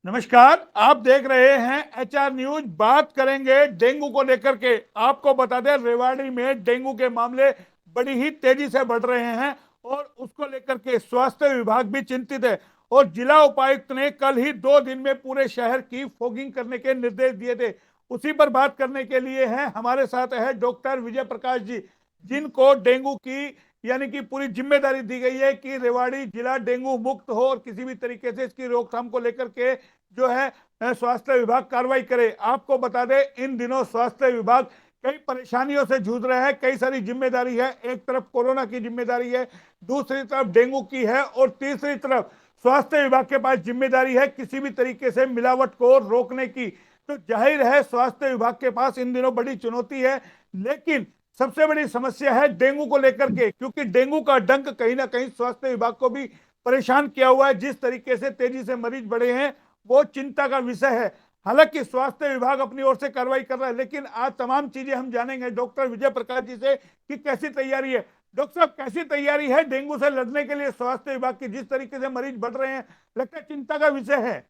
नमस्कार। आप देख रहे हैं एचआर न्यूज। बात करेंगे डेंगू को लेकर के। आपको बता दें, रेवाड़ी में डेंगू के मामले बड़ी ही तेजी से बढ़ रहे हैं और उसको लेकर के स्वास्थ्य विभाग भी चिंतित है। और जिला उपायुक्त ने कल ही 2 दिन में पूरे शहर की फॉगिंग करने के निर्देश दिए थे। उसी पर बात करने के लिए हैं हमारे साथ है डॉक्टर विजय प्रकाश जी, जिनको डेंगू की यानी कि पूरी जिम्मेदारी दी गई है कि रेवाड़ी जिला डेंगू मुक्त हो और किसी भी तरीके से इसकी रोकथाम को लेकर के जो है स्वास्थ्य विभाग कार्रवाई करे। आपको बता दें, इन दिनों स्वास्थ्य विभाग कई परेशानियों से जूझ रहे हैं। कई सारी जिम्मेदारी है, एक तरफ कोरोना की जिम्मेदारी है, दूसरी तरफ डेंगू की है और तीसरी तरफ स्वास्थ्य विभाग के पास जिम्मेदारी है किसी भी तरीके से मिलावट को रोकने की। तो जाहिर है स्वास्थ्य विभाग के पास इन दिनों बड़ी चुनौती है। लेकिन सबसे बड़ी समस्या है डेंगू को लेकर के, क्योंकि डेंगू का डंक कहीं ना कहीं स्वास्थ्य विभाग को भी परेशान किया हुआ है। जिस तरीके से तेजी से मरीज बढ़े हैं वो चिंता का विषय है। हालांकि स्वास्थ्य विभाग अपनी ओर से कार्रवाई कर रहा है, लेकिन आज तमाम चीजें हम जानेंगे डॉक्टर विजय प्रकाश जी से कि कैसी तैयारी है। डॉक्टर साहब, कैसी तैयारी है डेंगू से लड़ने के लिए स्वास्थ्य विभाग की? जिस तरीके से मरीज बढ़ रहे हैं, लगता है चिंता का विषय है।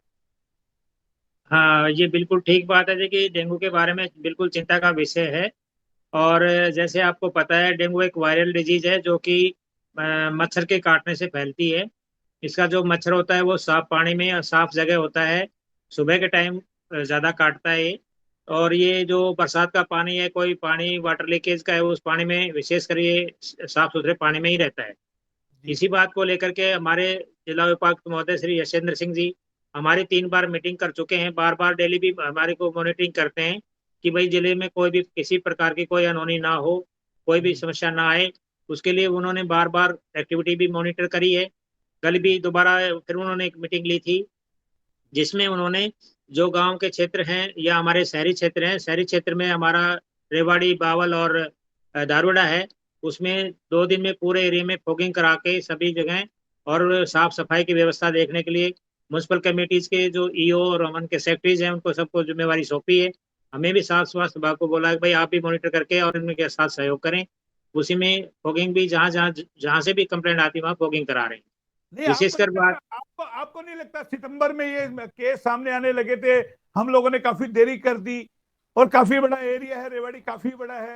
हाँ, ये बिल्कुल ठीक बात है जी कि डेंगू के बारे में बिल्कुल चिंता का विषय है। और जैसे आपको पता है, डेंगू एक वायरल डिजीज है जो कि मच्छर के काटने से फैलती है। इसका जो मच्छर होता है वो साफ पानी में और साफ जगह होता है। सुबह के टाइम ज़्यादा काटता है ये। और ये जो बरसात का पानी है, कोई पानी वाटर लीकेज का है, उस पानी में विशेषकर ये साफ सुथरे पानी में ही रहता है। जी। इसी बात को लेकर के हमारे जिला उपायुक्त महोदय श्री यशेंद्र सिंह जी हमारी 3 बार मीटिंग कर चुके हैं। बार बार डेली भी हमारे को मॉनिटरिंग करते हैं कि भाई जिले में कोई भी किसी प्रकार की कोई अनहोनी ना हो, कोई भी समस्या ना आए। उसके लिए उन्होंने बार बार एक्टिविटी भी मॉनिटर करी है। कल भी दोबारा फिर उन्होंने एक मीटिंग ली थी, जिसमें उन्होंने जो गांव के क्षेत्र हैं या हमारे शहरी क्षेत्र हैं, शहरी क्षेत्र में हमारा रेवाड़ी, बावल और दारुड़ा है, उसमें 2 दिन में पूरे एरिया में फॉगिंग करा के सभी जगह और साफ सफाई की व्यवस्था देखने के लिए म्यूनसिपल कमेटीज के जो ईओ और अमन के सेक्रेटरीज हैं उनको सबको जिम्मेवारी सौंपी है। हमें भी साफ स्वास्थ्य विभाग को बोला है कि भाई आप भी मॉनिटर करके और इनके साथ सहयोग करें। उसी में फॉगिंग भी जहाँ जहाँ जहाँ से भी कंप्लेंट आती है वहाँ फॉगिंग करा रहे हैं। नहीं, आपको विशेषकर नहीं बात। लगता, आपको नहीं लगता सितंबर में ये केस सामने आने लगे थे? हम लोगों ने काफी देरी कर दी और काफी बड़ा एरिया है, रेवाड़ी काफी बड़ा है।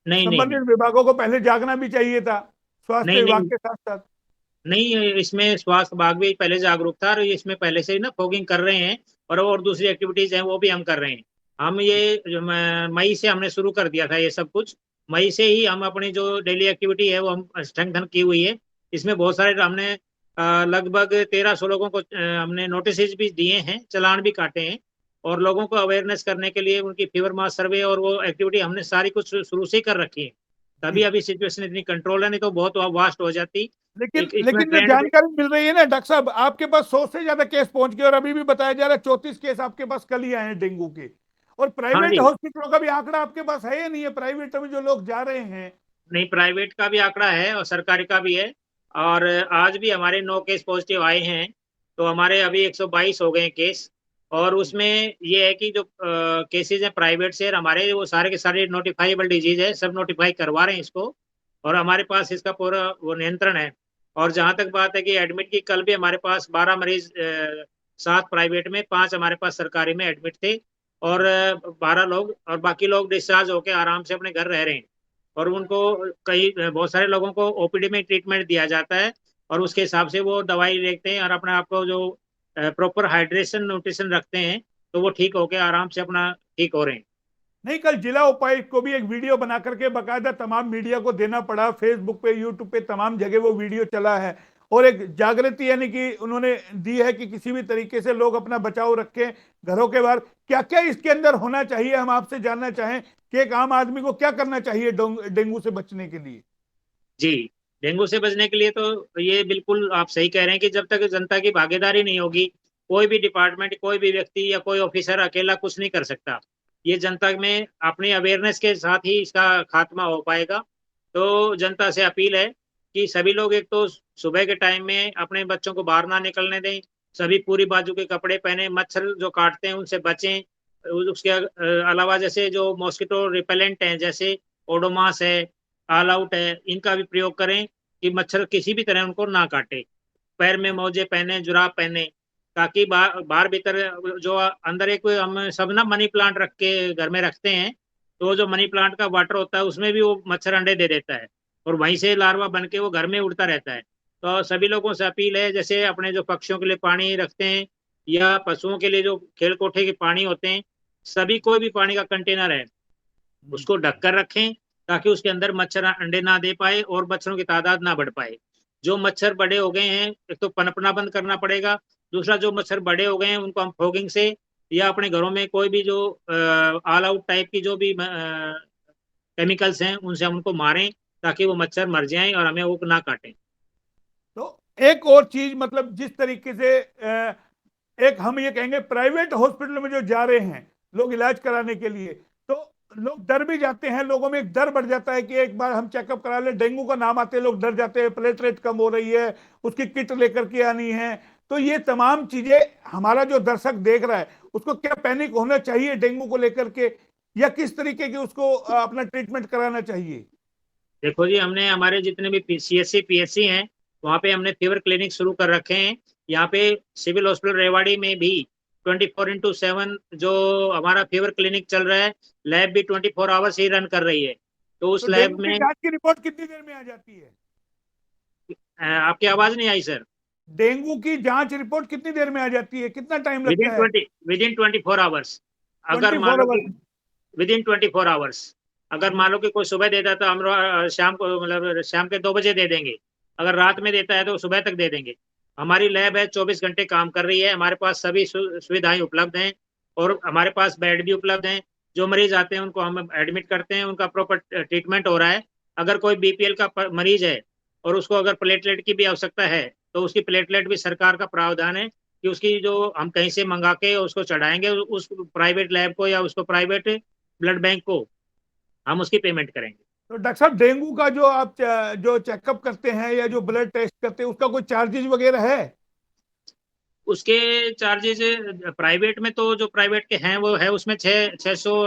नहीं नहीं नहीं। संबंधित विभागों को पहले जागना भी चाहिए था, स्वास्थ्य नहीं विभाग नहीं के साथ साथ। नहीं, इसमें स्वास्थ्य विभाग भी पहले जागरूक था और इसमें पहले से ही ना फॉगिंग कर रहे हैं। और दूसरी एक्टिविटीज हैं वो भी हम कर रहे हैं। हम ये जो मई से हमने शुरू कर दिया था ये सब कुछ। मई से ही हम अपनी जो डेली एक्टिविटी है वो हम स्ट्रेंथन की हुई है। इसमें बहुत सारे हमने लगभग 1300 लोगों को हमने नोटिस भी दिए हैं, चालान भी काटे हैं। और लोगों को अवेयरनेस करने के लिए उनकी फीवर मास सर्वे और वो एक्टिविटी हमने सारी कुछ शुरू से ही कर रखी है। तभी जी। अभी सिचुएशन इतनी कंट्रोल है, नहीं तो बहुत वास्ट हो जाती। लेकिन एक इसमें लेकिन जो ट्रेंड। जानकारी मिल रही है ना डॉक्टर साहब, आपके पास 100 से ज्यादा केस पहुंच गए और अभी भी बताया जा रहा है 34 केस आपके पास कल ही आए हैं डेंगू के। और हाँ प्राइवेट जी। हॉस्पिटलों का भी आंकड़ा आपके पास है या नहीं है? प्राइवेट में जो लोग जा रहे हैं। नहीं, प्राइवेट का भी आंकड़ा है और सरकारी का भी है। और आज भी हमारे 9 केस पॉजिटिव आए हैं। तो हमारे अभी 122 हो गए हैं केस। और उसमें ये है कि जो केसेज हैं प्राइवेट से, हमारे वो सारे के सारे नोटिफाइबल डिजीज है, सब नोटिफाई करवा रहे हैं इसको। और हमारे पास इसका पूरा वो नियंत्रण है। और जहाँ तक बात है कि एडमिट की, कल भी हमारे पास 12 मरीज, 7 प्राइवेट में, 5 हमारे पास सरकारी में एडमिट थे। और 12 लोग और बाकी लोग डिस्चार्ज होकर आराम से अपने घर रह रहे हैं। और उनको कई बहुत सारे लोगों को ओपीडी में ट्रीटमेंट दिया जाता है। और उसके हिसाब से वो दवाई लेते हैं और अपने आप को जो प्रॉपर हाइड्रेशन न्यूट्रिशन रखते हैं, तो वो ठीक होके आराम से अपना ठीक हो रहे हैं। नहीं, कल जिला उपायुक्त को भी एक वीडियो बना करके बकायदा तमाम मीडिया को देना पड़ा। फेसबुक पे, यूट्यूब पे तमाम जगह वो वीडियो चला है। और एक जागृति यानी कि उन्होंने दी है कि किसी भी तरीके से लोग अपना बचाव रखें घरों के बाहर। क्या क्या इसके अंदर होना चाहिए, हम आपसे जानना चाहें कि एक आम आदमी को क्या करना चाहिए डेंगू से बचने के लिए? जी। डेंगू से बचने के लिए तो ये बिल्कुल आप सही कह रहे हैं कि जब तक जनता की भागीदारी नहीं होगी, कोई भी डिपार्टमेंट, कोई भी व्यक्ति या कोई ऑफिसर अकेला कुछ नहीं कर सकता। ये जनता में अपनी अवेयरनेस के साथ ही इसका खात्मा हो पाएगा। तो जनता से अपील है कि सभी लोग एक तो सुबह के टाइम में अपने बच्चों को बाहर ना निकलने दें। सभी पूरी बाजू के कपड़े पहने, मच्छर जो काटते हैं उनसे बचें। उसके अलावा जैसे जो मॉस्किटो रिपेलेंट हैं, जैसे ओडोमास है, ऑल आउट है, इनका भी प्रयोग करें कि मच्छर किसी भी तरह उनको ना काटे। पैर में मोजे पहने, जुराब पहने। ताकि बाहर भीतर जो अंदर एक हम सब ना मनी प्लांट रख के घर में रखते हैं, तो जो मनी प्लांट का वाटर होता है उसमें भी वो मच्छर अंडे दे देता है, और वहीं से लार्वा बन के वो घर में उड़ता रहता है। तो सभी लोगों से अपील है, जैसे अपने जो पक्षियों के लिए पानी रखते हैं या पशुओं के लिए जो खेल कोठे के पानी होते हैं, सभी कोई भी पानी का कंटेनर है उसको ढककर रखें, ताकि उसके अंदर मच्छर अंडे ना दे पाए और मच्छरों की तादाद ना बढ़ पाए। जो मच्छर बड़े हो गए हैं, एक तो पनपना बंद करना पड़ेगा, दूसरा जो मच्छर बड़े हो गए हैं उनको हम फॉगिंग से या अपने घरों में कोई भी जो ऑल आउट टाइप की जो भी केमिकल्स हैं उनसे हम उनको मारें, ताकि वो मच्छर मर जाएं और हमें वो ना काटें। तो एक और चीज, मतलब जिस तरीके से एक हम ये कहेंगे प्राइवेट हॉस्पिटल में जो जा रहे हैं लोग इलाज कराने के लिए, तो लोग डर भी जाते हैं, लोगों में एक डर बढ़ जाता है कि एक बार हम चेकअप करा ले, डेंगू का नाम आते लोग डर जाते हैं, प्लेटलेट कम हो रही है, उसकी किट लेकर के आनी है। तो ये तमाम चीजें हमारा जो दर्शक देख रहा है उसको क्या पैनिक होना चाहिए डेंगू को लेकर के, या किस तरीके की उसको अपना ट्रीटमेंट कराना चाहिए? देखो जी, हमने हमारे जितने भी सीएससी पीएससी हैं वहाँ पे हमने फीवर क्लिनिक शुरू कर रखे हैं। यहाँ पे सिविल हॉस्पिटल रेवाड़ी में भी 24x7 जो हमारा फीवर क्लिनिक चल रहा है, लैब भी 24 आवर्स ही रन कर रही है। तो तो उस लैब डेंगू की में जांच की रिपोर्ट कितनी देर में आ जाती है? आपकी आवाज नहीं आई सर। डेंगू की जांच रिपोर्ट कितनी देर में आ जाती है, कितना टाइम विद लगता इन है? 24 आवर्स। अगर मान 24 लो कि आवर्स? विद इन 24 आवर्स, अगर मान लो कि कोई सुबह देता है तो हम शाम को मतलब शाम के 2 बजे दे देंगे। अगर रात में देता है तो सुबह तक दे देंगे। हमारी लैब है 24 घंटे काम कर रही है, हमारे पास सभी सुविधाएं उपलब्ध हैं, और हमारे पास बेड भी उपलब्ध हैं। जो मरीज आते हैं उनको हम एडमिट करते हैं, उनका प्रॉपर ट्रीटमेंट हो रहा है। अगर कोई बीपीएल का मरीज है और उसको अगर प्लेटलेट की भी आवश्यकता है, तो उसकी प्लेटलेट भी सरकार का प्रावधान है कि उसकी जो हम कहीं से मंगा के उसको चढ़ाएंगे उस प्राइवेट लैब को या उसको प्राइवेट ब्लड बैंक को, हम उसकी पेमेंट करेंगे। तो डॉक्टर साहब, डेंगू का जो आप जो चेकअप करते हैं या जो ब्लड टेस्ट करते हैं उसका कोई चार्जेस वगैरह है? उसके चार्जेस प्राइवेट में तो जो प्राइवेट के हैं वो है उसमें 600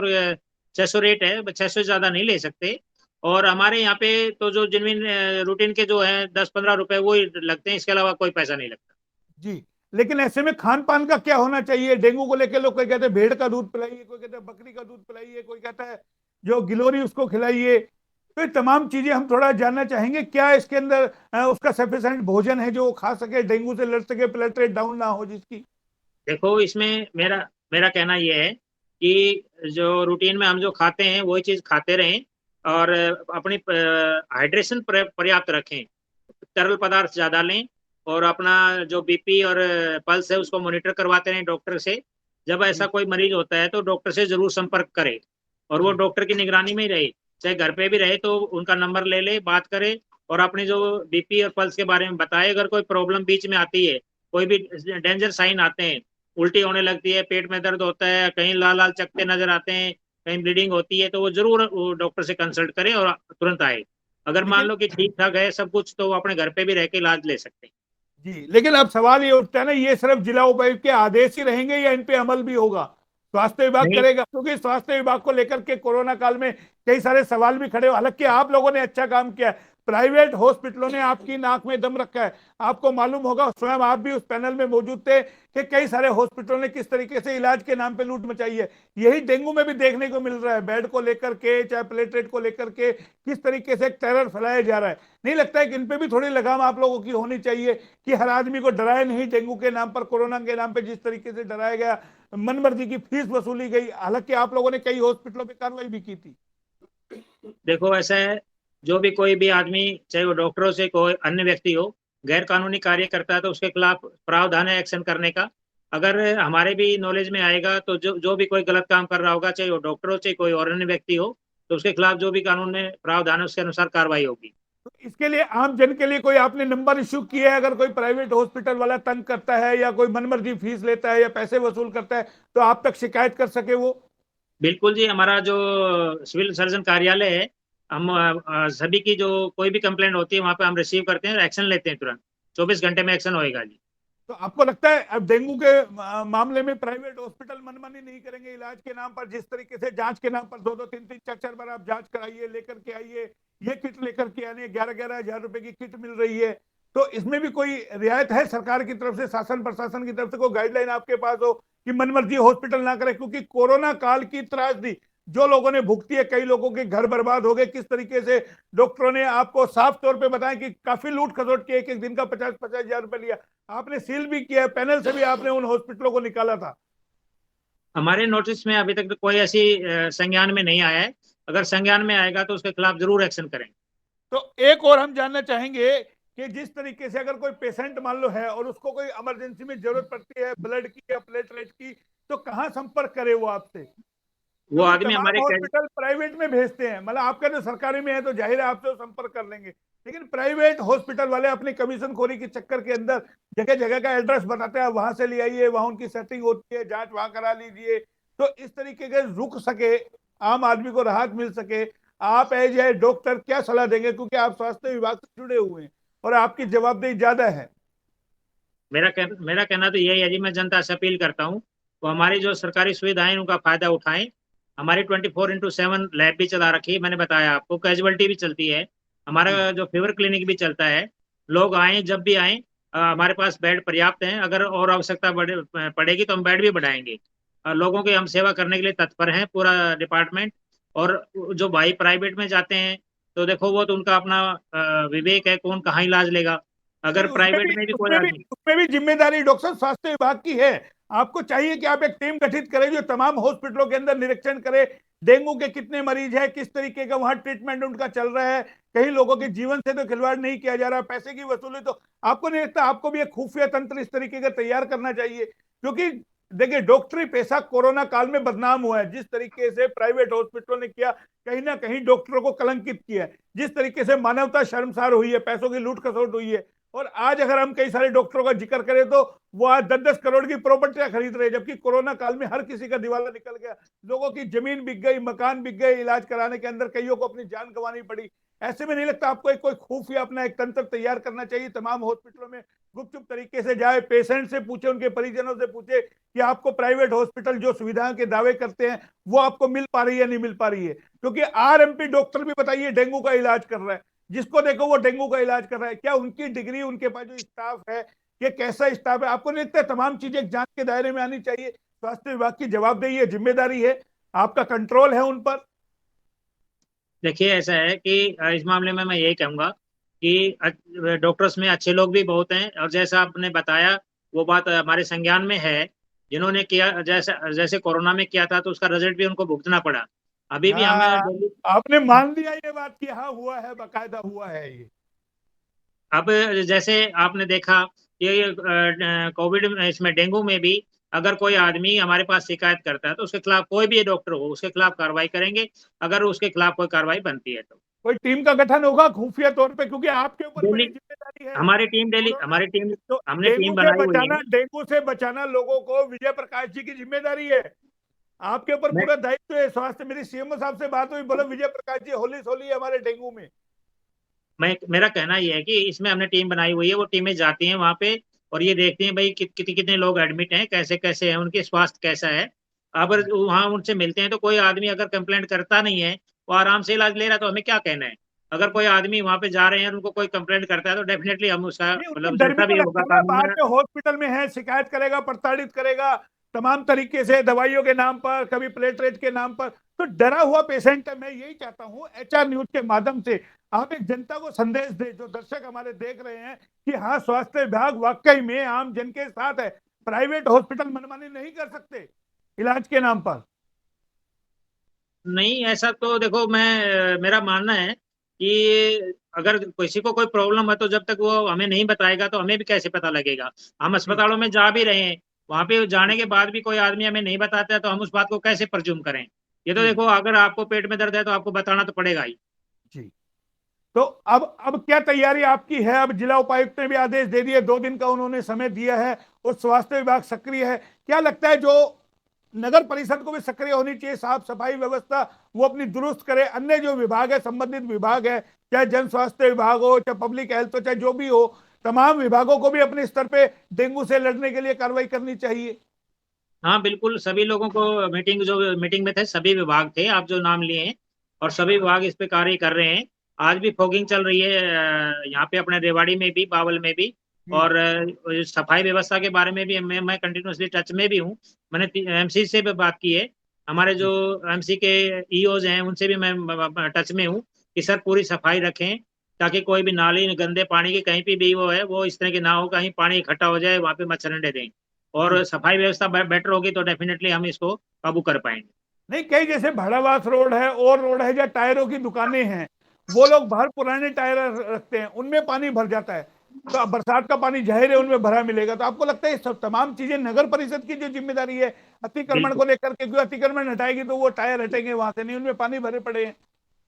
रेट है, 600 से ज्यादा नहीं ले सकते। और हमारे यहाँ पे तो जो जिनविन रूटीन के जो है 10-15 रुपए वो ही लगते हैं, इसके अलावा कोई पैसा नहीं लगता। जी। लेकिन ऐसे में खान पान का क्या होना चाहिए डेंगू को लेकर? लोग कोई कहते हैं भेड़ का दूध पिलाइए, कोई कहते हैं बकरी का दूध पिलाइए, कोई कहता है जो गिलोरी उसको खिलाइए। तो ये तमाम चीजें हम थोड़ा जानना चाहेंगे, क्या इसके अंदर उसका सफिशिएंट भोजन है जो वो खा सके, डेंगू से लड़ सके, प्लेटलेट डाउन ना हो जिसकी? देखो, इसमें मेरा मेरा कहना यह है कि जो रूटीन में हम जो खाते हैं वही चीज खाते रहें, और अपनी हाइड्रेशन पर्याप्त रखें, तरल पदार्थ ज्यादा लें, और अपना जो बीपी और पल्स है उसको मॉनिटर करवाते रहें डॉक्टर से। जब ऐसा जी। कोई मरीज होता है तो डॉक्टर से जरूर संपर्क करे, और वो जी। डॉक्टर की निगरानी में ही रहे, चाहे घर पे भी रहे तो उनका नंबर ले ले, बात करे, और अपने जो बीपी और पल्स के बारे में बताए। अगर कोई प्रॉब्लम बीच में आती है, कोई भी डेंजर साइन आते हैं, उल्टी होने लगती है, पेट में दर्द होता है, कहीं लाल लाल चकत्ते नजर आते हैं, कहीं ब्लीडिंग होती है, तो वो जरूर डॉक्टर से कंसल्ट करे और तुरंत आए। अगर मान लेकिन लो कि ठीक ठाक है सब कुछ, तो वो अपने घर पे भी रह के इलाज ले सकते हैं। जी, लेकिन अब सवाल ये उठता है ना, ये सिर्फ जिला उपायुक्त के आदेश ही रहेंगे या इन पे अमल भी होगा? स्वास्थ्य विभाग नहीं, करेगा? क्योंकि स्वास्थ्य विभाग को लेकर के कोरोना काल में कई सारे सवाल भी खड़े हो। हालांकि आप लोगों ने अच्छा काम किया है, प्राइवेट हॉस्पिटलों ने आपकी नाक में दम रखा है। आपको मालूम होगा, स्वयं आप भी उस पैनल में मौजूद थे कि कई सारे हॉस्पिटलों ने किस तरीके से इलाज के नाम पे लूट मचाई है। यही डेंगू में भी देखने को मिल रहा है, बेड को लेकर के चाहे प्लेटलेट को लेकर के किस तरीके से टेरर फैलाया जा रहा है। नहीं लगता है कि इन पे भी थोड़ी लगाम आप लोगों की होनी चाहिए कि हर आदमी को डराए नहीं? डेंगू के नाम पर, कोरोना के नाम पर जिस तरीके से डराया गया, मनमर्जी की फीस वसूली गई, हालांकि आप लोगों ने कई हॉस्पिटलों पे कार्रवाई भी की थी। देखो ऐसा है, जो भी कोई भी आदमी, चाहे वो डॉक्टरों से कोई अन्य व्यक्ति हो, गैर कानूनी कार्य करता है तो उसके खिलाफ प्रावधान है एक्शन करने का। अगर हमारे भी नॉलेज में आएगा तो जो भी कोई गलत काम कर रहा होगा, चाहे वो डॉक्टर हो चाहे कोई और अन्य व्यक्ति हो, तो उसके खिलाफ जो भी कानून में प्रावधान है उसके अनुसार कार्रवाई होगी। तो इसके लिए आम जन के लिए कोई आपने नंबर इश्यू किया है? अगर कोई प्राइवेट हॉस्पिटल वाला तंग करता है या कोई मनमर्जी फीस लेता है या पैसे वसूल करता है, तो आप तक शिकायत कर सके वो? बिल्कुल जी, हमारा जो सिविल सर्जन कार्यालय है, हम सभी की जो कोई भी कंप्लेंट होती है वहाँ पे हम रिसीव करते हैं और एक्शन लेते हैं तुरंत। 24 घंटे में एक्शन होएगा जी। तो आपको लगता है अब डेंगू के मामले में प्राइवेट हॉस्पिटल मनमानी नहीं करेंगे इलाज के नाम पर? जिस तरीके से जांच के नाम पर 2-2 3-3 4-4 बार आप जांच कराइए, लेकर के आइए, ये किट लेकर के आने, 11-11 हजार रुपए की किट मिल रही है, तो इसमें भी कोई रियायत है सरकार की तरफ से, शासन प्रशासन की तरफ से कोई गाइडलाइन आपके पास हो कि मनमर्जी हॉस्पिटल ना करे? क्योंकि कोरोना काल की त्रासदी जो लोगों ने भुगती है, कई लोगों के घर बर्बाद हो गए, किस तरीके से डॉक्टरों ने आपको साफ तौर पे बताया कि काफी लूट खसोट की, एक एक दिन का 50-50 हजार रुपए लिया, आपने सील भी किया, पैनल से भी आपने उन हॉस्पिटलों को निकाला था। हमारे नोटिस में अभी तक तो कोई ऐसी संज्ञान में नहीं आया है। अगर संज्ञान में आएगा तो उसके खिलाफ जरूर एक्शन करेंगे। तो एक और हम जानना चाहेंगे कि जिस तरीके से अगर कोई पेशेंट मान लो है और उसको कोई इमरजेंसी में जरूरत पड़ती है ब्लड की या प्लेटलेट की, तो कहाँ संपर्क करे वो आपसे? वो क्योंकि आदमी तमाम हमारे हॉस्पिटल प्राइवेट में भेजते हैं, मतलब आपका जो सरकारी में है तो जाहिर है आपसे संपर्क कर लेंगे, लेकिन प्राइवेट हॉस्पिटल वाले अपनी कमीशन खोरी के चक्कर के अंदर जगह जगह का एड्रेस बताते हैं, वहां से ले आइए, वहां उनकी सेटिंग होती है, जांच वहां करा लीजिए। तो इस तरीके के रुक सके, आम आदमी को राहत मिल सके, आप एज ए डॉक्टर क्या सलाह देंगे? क्योंकि आप स्वास्थ्य विभाग से जुड़े हुए हैं और आपकी जवाबदेही ज्यादा है। मेरा कहना तो यही है जी, मैं जनता से अपील करता हूँ वो हमारी जो सरकारी सुविधाएं हैं, उनका फायदा उठाएं। हमारी 24/7 लैब भी चला रखी है, मैंने बताया आपको, कैजुअलिटी भी चलती है, जी। हमारा जो फीवर क्लिनिक भी चलता है। लोग आए जब भी आए, हमारे पास बेड पर्याप्त हैं। अगर और आवश्यकता पड़ेगी तो हम बेड भी बढ़ाएंगे। लोगों की हम सेवा करने के लिए तत्पर हैं, पूरा डिपार्टमेंट। और जो भाई प्राइवेट में जाते हैं तो देखो, वो तो उनका अपना विवेक है, कौन कहाँ इलाज लेगा। नहीं, अगर प्राइवेट में भी कोई आदमी, उसमें भी जिम्मेदारी डॉक्टर स्वास्थ्य विभाग की है। आपको चाहिए कि आप एक टीम गठित करें जो तमाम हॉस्पिटलों के अंदर निरीक्षण करे, डेंगू के कितने मरीज हैं, किस तरीके का वहां ट्रीटमेंट उनका चल रहा है, कहीं लोगों के जीवन से तो खिलवाड़ नहीं किया जा रहा, पैसे की वसूली। तो आपको नहीं लगता आपको भी एक खुफिया तंत्र इस तरीके का तैयार करना चाहिए? क्योंकि देखिए, डॉक्टरी पेशा कोरोना काल में बदनाम हुआ है, जिस तरीके से प्राइवेट हॉस्पिटलों ने किया, कहीं ना कहीं डॉक्टरों को कलंकित किया है, जिस तरीके से मानवता शर्मसार हुई है, पैसों की लूट खसोट हुई है। और आज अगर हम कई सारे डॉक्टरों का जिक्र करें तो वो आज 10-10 करोड़ की प्रॉपर्टियां खरीद रहे हैं, जबकि कोरोना काल में हर किसी का दिवाला निकल गया, लोगों की जमीन बिक गई, मकान बिक गए, इलाज कराने के अंदर कईयों को अपनी जान गंवानी पड़ी। ऐसे में नहीं लगता आपको एक कोई खुफिया अपना एक तंत्र तैयार करना चाहिए, तमाम हॉस्पिटलों में गुपचुप तरीके से जाए, पेशेंट से पूछे, उनके परिजनों से पूछे कि आपको प्राइवेट हॉस्पिटल जो सुविधाओं के दावे करते हैं वो आपको मिल पा रही है, नहीं मिल पा रही है? क्योंकि आरएमपी डॉक्टर भी बताइए डेंगू का इलाज कर रहा है, जिसको देखो वो डेंगू का इलाज कर रहा है। क्या उनकी डिग्री, उनके पास जो स्टाफ है, ये कैसा स्टाफ है? आपको नहीं लगता तमाम चीजें जांच के दायरे में आनी चाहिए? स्वास्थ्य विभाग की जवाबदेही है, जिम्मेदारी है, आपका कंट्रोल है उन पर। देखिए ऐसा है कि इस मामले में मैं यही कहूंगा कि डॉक्टर्स में अच्छे लोग भी बहुत हैं, और जैसा आपने बताया वो बात हमारे संज्ञान में है। जिन्होंने किया, जैसे जैसे कोरोना में किया था तो उसका रिजल्ट भी उनको भुगतना पड़ा। अभी भी हमें हाँ, डेली, आपने मान लिया ये बात कि हाँ हुआ है, बाकायदा हुआ है ये? अब जैसे आपने देखा कि कोविड में, इसमें डेंगू में भी अगर कोई आदमी हमारे पास शिकायत करता है तो उसके खिलाफ, कोई भी डॉक्टर हो, उसके खिलाफ कार्रवाई करेंगे, अगर उसके खिलाफ कोई कार्रवाई बनती है तो। कोई टीम का गठन होगा खुफिया तौर पे? क्योंकि आपके ऊपर बड़ी डेली जिम्मेदारी है। हमारी टीम, तो हमने टीम बनाई हुई है। डेंगू से बचाना लोगों को विजय प्रकाश जी की जिम्मेदारी है, आपके ऊपर मैं पूरा दायित्व है। स्वास्थ्य, मेरी सीएमओ साहब से बात हुई, बोलो विजय प्रकाश जी होली सोली है हमारे डेंगू में। मैं मेरा कहना यह है कि इसमें हमने टीम बनाई हुई है, वो टीमें जाती हैं वहां पे और ये देखती हैं भाई कितने कितने लोग एडमिट हैं, कैसे कैसे हैं, उनके स्वास्थ्य कैसा है। अब वहां उनसे मिलते हैं तो कोई आदमी अगर कंप्लेंट करता नहीं है, वो आराम से इलाज ले रहा है, तो हमें क्या कहना है। अगर कोई आदमी वहां पे जा रहे हैं और उनको कोई कंप्लेंट करता है तो डेफिनेटली हम उसका, नहीं, उनको मतलब डर भी जैसा तो भी होगा लगता है ना, कानून बाद में। में हॉस्पिटल में है, शिकायत करेगा, प्रताड़ित करेगा तमाम तरीके से, दवाइयों के नाम पर, कभी प्लेटलेट के नाम पर। तो डरा हुआ पेशेंट है। मैं यही चाहता हूं एचआर न्यूज के माध्यम से आप एक जनता को संदेश दे, जो दर्शक हमारे देख रहे हैं, कि हाँ स्वास्थ्य विभाग वाकई में आम जन के साथ है, प्राइवेट हॉस्पिटल मनमानी नहीं कर सकते इलाज के नाम पर। नहीं, ऐसा तो देखो, मेरा मानना है कि अगर किसी को कोई प्रॉब्लम है तो जब तक वो हमें नहीं बताएगा तो हमें भी कैसे पता लगेगा। हम जी। अस्पतालों में जा भी रहे हैं, वहां पे जी। जाने के बाद भी कोई आदमी हमें नहीं बताता है तो हम उस बात को कैसे प्रज्यूम करें। ये तो जी। देखो, अगर आपको पेट में दर्द है तो आपको बताना तो पड़ेगा ही। जी। तो अब क्या तैयारी आपकी है? अब जिला उपायुक्त ने भी आदेश दे दिए, 2 दिन का उन्होंने समय दिया है और स्वास्थ्य विभाग सक्रिय है। क्या लगता है जो नगर परिषद को भी सक्रिय होनी चाहिए, साफ सफाई व्यवस्था वो अपनी दुरुस्त करे, अन्य जो विभाग है, संबंधित विभाग है, चाहे जन स्वास्थ्य विभाग हो, चाहे पब्लिक हेल्थ हो, चाहे जो भी हो, तमाम विभागों को भी अपने स्तर पे डेंगू से लड़ने के लिए कार्रवाई करनी चाहिए? हाँ बिल्कुल, सभी लोगों को, मीटिंग में थे, सभी विभाग थे आप जो नाम लिए हैं, और सभी विभाग इस पे कार्य कर रहे हैं। आज भी फॉगिंग चल रही है यहाँ पे अपने रेवाड़ी में भी, बावल में भी। जी और सफाई व्यवस्था के बारे में भी मैं कंटिन्यूअसली टच में भी हूँ। मैंने एमसी से भी बात की है, हमारे जो जी। एमसी के ईओज हैं उनसे भी मैं टच में हूँ कि सर पूरी सफाई रखें, ताकि कोई भी नाली गंदे पानी की कहीं पे भी वो है वो इस तरह की ना हो, कहीं पानी इकट्ठा हो जाए वहां पे मच्छर अंडे दें। जी और सफाई व्यवस्था बेटर होगी तो डेफिनेटली हम इसको काबू कर पाएंगे। नहीं, कई जैसे भाड़ावास रोड है और रोड है जहाँ टायरों की दुकानें हैं, वो लोग बाहर पुराने टायर रखते हैं, उनमें पानी भर जाता है। तो अब बरसात का पानी जाहिर है उनमें भरा मिलेगा। तो आपको लगता है ये सब तमाम चीजें नगर परिषद की जो जिम्मेदारी है अतिक्रमण बिल्कुल। को लेकर के, क्योंकि अतिक्रमण हटाएगी तो वो टायर हटेंगे वहां से, नहीं उनमें पानी भरे पड़े हैं।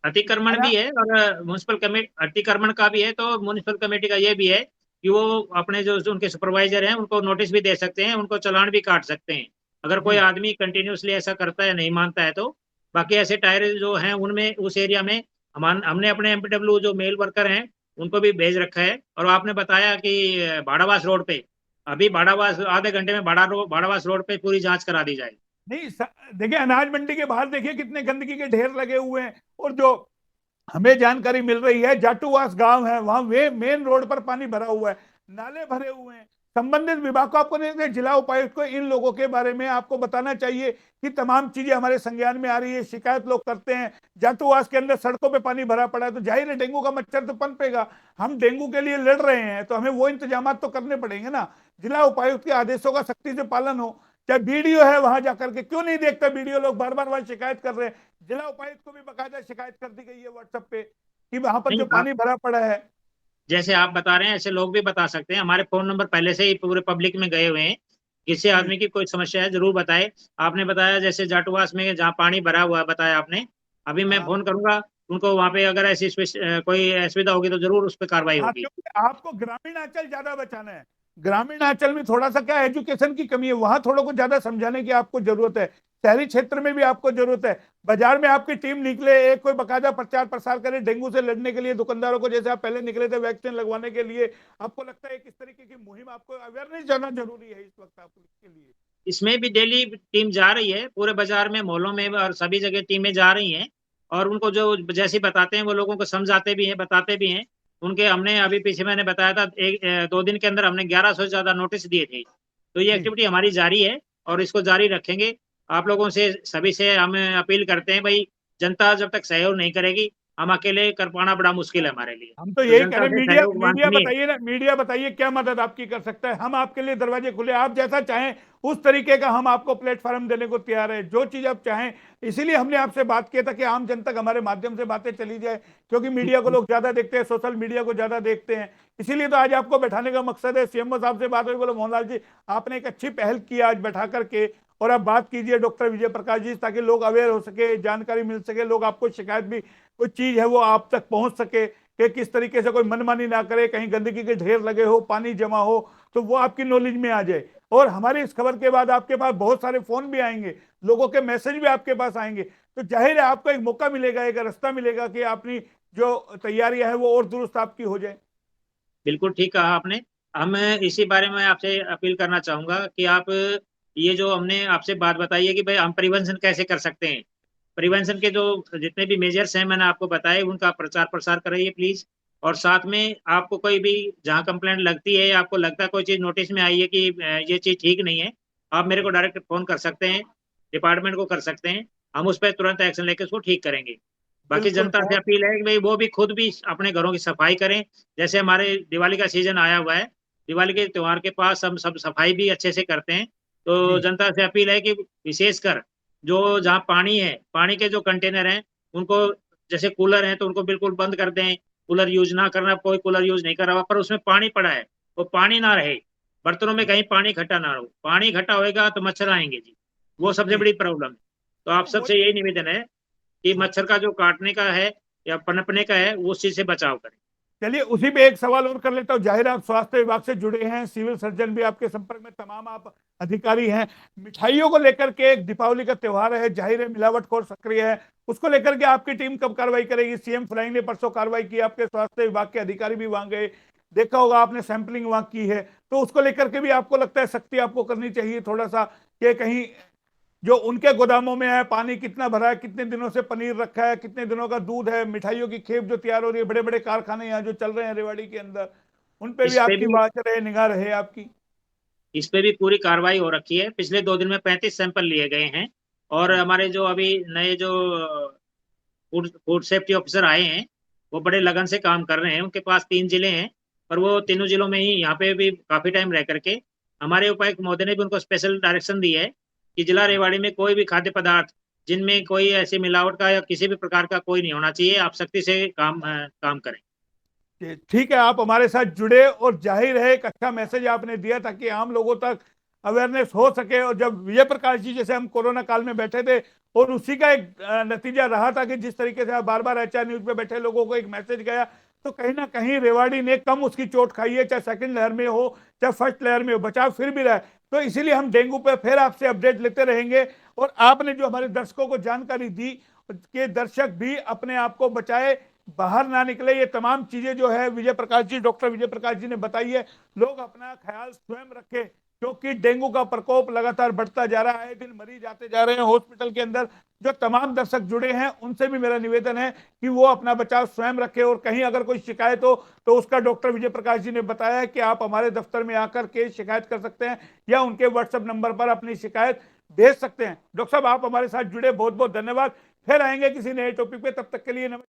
अतिक्रमण है ना? भी है और म्यूनिसिपल कमेटी अतिक्रमण का भी है, तो म्यूनिसिपल कमेटी का ये भी है कि वो अपने जो उनके सुपरवाइजर हैं उनको नोटिस भी दे सकते हैं, उनको चालान भी काट सकते हैं अगर कोई जी आदमी कंटिन्यूअसली ऐसा करता है, नहीं मानता है तो। बाकी ऐसे टायर जो हैं उनमें उस एरिया में हमने अपने एमपीडब्ल्यू जो मेल वर्कर हैं उनको भी भेज रखा है। और आपने बताया कि भाड़ावास रोड पे, अभी भाड़ावास आधे घंटे में भाड़ावास रोड पे पूरी जांच करा दी जाएगी। नहीं, देखिए अनाज मंडी के बाहर देखिए कितने गंदगी के ढेर लगे हुए हैं। और जो हमें जानकारी मिल रही है, जाटूवास गांव है, वहां वे मेन रोड पर पानी भरा हुआ है, नाले भरे हुए हैं। संबंधित विभाग को, आपको नहीं, जिला उपायुक्त को इन लोगों के बारे में आपको बताना चाहिए कि तमाम चीजें हमारे संज्ञान में आ रही है, शिकायत लोग करते हैं। जाटूवास के अंदर सड़कों पे पानी भरा पड़ा है, तो जाहिर है डेंगू का मच्छर तो पनपेगा। हम डेंगू के लिए लड़ रहे हैं तो हमें वो इंतजाम तो करने पड़ेंगे ना। जिला उपायुक्त के आदेशों का सख्ती से पालन हो। चाहे बीडीओ है वहां जाकर के, क्यों नहीं देखता बीडीओ, लोग बार बार वहां शिकायत कर रहे हैं। जिला उपायुक्त को भी बकायदा शिकायत कर दी गई है व्हाट्सएप पे कि वहां पर नहीं, जो पानी भरा पड़ा है। जैसे आप बता रहे हैं ऐसे लोग भी बता सकते हैं, हमारे फोन नंबर पहले से ही पूरे पब्लिक में गए हुए हैं। किसी जी आदमी की कोई समस्या है जरूर बताए। आपने बताया जैसे जाटुवास में जहाँ पानी भरा हुआ है बताया आपने, अभी मैं हाँ फोन करूंगा उनको, वहां पे अगर ऐसी कोई असुविधा होगी तो जरूर उस पर कार्रवाई हाँ, होगी। क्योंकि आपको ग्रामीण अंचल ज्यादा बचाना है। ग्रामीण अंचल में थोड़ा सा क्या एजुकेशन की कमी है, वहां थोड़ा को ज्यादा समझाने की आपको जरूरत है। शहरी क्षेत्र में भी आपको जरूरत है। बाजार में आपकी टीम निकले, एक कोई बकायदा प्रचार प्रसार करे डेंगू से लड़ने के लिए, दुकानदारों को जैसे आप पहले निकले थे वैक्सीन लगवाने के लिए। आपको लगता है किस तरीके की मुहिम, आपको अवेयरनेस जाना जरूरी है इस वक्त आपको इसके लिए? इसमें भी डेली टीम जा रही है पूरे बाजार में, मोहल्लों में और सभी जगह टीमें जा रही हैं। और उनको जो जैसे बताते हैं वो लोगों को समझाते भी हैं, बताते भी हैं। उनके हमने अभी पीछे मैंने बताया था, एक 2 दिन के अंदर हमने 1100 से ज्यादा नोटिस दिए थे। तो ये जी एक्टिविटी हमारी जारी है और इसको जारी रखेंगे। आप लोगों से सभी से हम अपील करते हैं भाई, जनता जब तक सहयोग नहीं करेगी, हम अकेले कर पाना बड़ा मुश्किल है हमारे लिए। हम तो तो यही कह जनता रहे हैं, से मीडिया सहयोग मीडिया वांछनीय है। बताइए ना, मीडिया बताइए क्या मदद आपकी कर सकता है। हम आपके लिए दरवाजे खुले, आप जैसा चाहें उस तरीके का हम आपको प्लेटफॉर्म देने को तैयार है, जो चीज आप चाहें। इसीलिए हमने आपसे बात किया था कि आम जन तक हमारे माध्यम से बातें चली जाए, क्योंकि मीडिया को लोग ज्यादा देखते हैं, सोशल मीडिया को ज्यादा देखते हैं। इसीलिए तो आज आपको बैठाने का मकसद है। सीएमओ साहब से बात हुई, बोले मोहनलाल जी आपने एक अच्छी पहल की आज बैठा करके, और आप बात कीजिए डॉक्टर विजय प्रकाश जी, ताकि लोग अवेयर हो सके, जानकारी मिल सके, लोग आपको शिकायत भी कोई चीज है वो आप तक पहुंच सके, कि किस तरीके से कोई मनमानी ना करे, कहीं गंदगी के ढेर लगे हो, पानी जमा हो, तो वो आपकी नॉलेज में आ जाए। और हमारी इस खबर के बाद आपके पास बहुत सारे फोन भी आएंगे, लोगों के मैसेज भी आपके पास आएंगे, तो जाहिर है आपको एक मौका मिलेगा, एक रास्ता मिलेगा कि अपनी जो तैयारियां हैं वो और दुरुस्त आपकी हो जाए। बिल्कुल ठीक कहा आपने। हम इसी बारे में आपसे अपील करना चाहूंगा कि आप ये जो हमने आपसे बात बताई है कि भाई हम प्रिवेंशन कैसे कर सकते हैं, प्रिवेंशन के जो जितने भी मेजर्स हैं मैंने आपको बताए उनका प्रचार प्रसार कराइए प्लीज। और साथ में आपको कोई भी जहाँ कंप्लेंट लगती है या आपको लगता है कोई चीज नोटिस में आई है कि ये चीज ठीक नहीं है, आप मेरे को डायरेक्ट फोन कर सकते हैं, डिपार्टमेंट को कर सकते हैं। हम उस पर तुरंत एक्शन लेकर उसको ठीक करेंगे। बाकी बिल्कुल जनता से बहुत। अपील है कि भाई वो भी खुद भी अपने घरों की सफाई करें। जैसे हमारे दिवाली का सीजन आया हुआ है, दिवाली के त्योहार के पास हम सब सफाई भी अच्छे से करते हैं। तो जी जनता से अपील है कि विशेषकर जो जहाँ पानी है, पानी के जो कंटेनर हैं उनको, जैसे कूलर हैं तो उनको बिल्कुल बंद कर दें। कूलर यूज ना करना, कोई कूलर यूज नहीं कर रहा पर उसमें पानी पड़ा है, वो पानी ना रहे। बर्तनों में कहीं पानी इकट्ठा ना हो, पानी इकट्ठा होएगा तो मच्छर आएंगे जी, वो सबसे जी। बड़ी प्रॉब्लम है। तो आप नहीं वो, सबसे यही निवेदन है कि हाँ, मच्छर का जो काटने का है या पनपने का है वो उस चीज से बचाव करें। चलिए उसी पे एक सवाल और कर लेता हूँ। जाहिर है आप स्वास्थ्य विभाग से जुड़े हैं, सिविल सर्जन भी आपके संपर्क में, तमाम आप अधिकारी हैं। मिठाइयों को लेकर के, एक दीपावली का त्योहार है, जाहिर है मिलावटखोर सक्रिय है, उसको लेकर के आपकी टीम कब कार्रवाई करेगी? सीएम फ्लाइंग ने परसों कार्रवाई की, आपके स्वास्थ्य विभाग के अधिकारी भी वहां गए, देखा होगा आपने, सैंपलिंग वहां की है, तो उसको लेकर के भी आपको लगता है सख्ती आपको करनी चाहिए थोड़ा सा, कि कहीं जो उनके गोदामों में है, पानी कितना भरा है, कितने दिनों से पनीर रखा है, कितने दिनों का दूध है, मिठाइयों की खेप जो तैयार हो रही है, बड़े बड़े कारखाने यहाँ जो चल रहे हैं रेवाड़ी के अंदर, उन पे भी इस पे आपकी भी बात रहे, निगाह रहे आपकी। इस पे भी पूरी कार्रवाई हो रखी है। पिछले 2 दिन में 35 सैंपल लिए गए हैं। और हम्म। हमारे जो अभी नए जो फूड फूड सेफ्टी ऑफिसर आए हैं, वो बड़े लगन से काम कर रहे हैं। उनके पास 3 जिले हैं, पर वो तीनों जिलों में ही यहाँ पे भी काफी टाइम रह करके, हमारे उपायुक्त महोदय ने भी उनको स्पेशल डायरेक्शन दी है कि जिला रेवाड़ी में कोई भी खाद्य पदार्थ जिनमें कोई ऐसी मिलावट का या किसी भी प्रकार का कोई नहीं होना चाहिए, आप सख्ती से काम करें। ठीक है, आप हमारे साथ जुड़े और जाहिर है एक अच्छा मैसेज आपने दिया ताकि आम लोगों तक अवेयरनेस हो सके। और जब विजय प्रकाश जी जैसे हम कोरोना काल में बैठे थे और उसी का एक नतीजा रहा था कि जिस तरीके से आप बार बार एचआर न्यूज पे बैठे लोगों को एक मैसेज गया, तो कहीं ना कहीं रेवाड़ी ने कम उसकी चोट खाई है, चाहे सेकंड लहर में हो चाहे फर्स्ट लहर में हो, बचाव फिर भी रहा है। तो इसीलिए हम डेंगू पे फिर आपसे अपडेट लेते रहेंगे। और आपने जो हमारे दर्शकों को जानकारी दी कि दर्शक भी अपने आप को बचाए, बाहर ना निकले, ये तमाम चीजें जो है विजय प्रकाश जी, डॉक्टर विजय प्रकाश जी ने बताई है। लोग अपना ख्याल स्वयं रखें, क्योंकि डेंगू का प्रकोप लगातार बढ़ता जा रहा है, दिन मरीज आते जा रहे हैं हॉस्पिटल के अंदर। जो तमाम दर्शक जुड़े हैं उनसे भी मेरा निवेदन है कि वो अपना बचाव स्वयं रखें, और कहीं अगर कोई शिकायत हो तो उसका डॉक्टर विजय प्रकाश जी ने बताया है कि आप हमारे दफ्तर में आकर के शिकायत कर सकते हैं या उनके व्हाट्सएप नंबर पर अपनी शिकायत भेज सकते हैं। डॉक्टर साहब, आप हमारे साथ जुड़े, बहुत बहुत धन्यवाद। फिर आएंगे किसी नए टॉपिक पे, तब तक के लिए नमस्कार।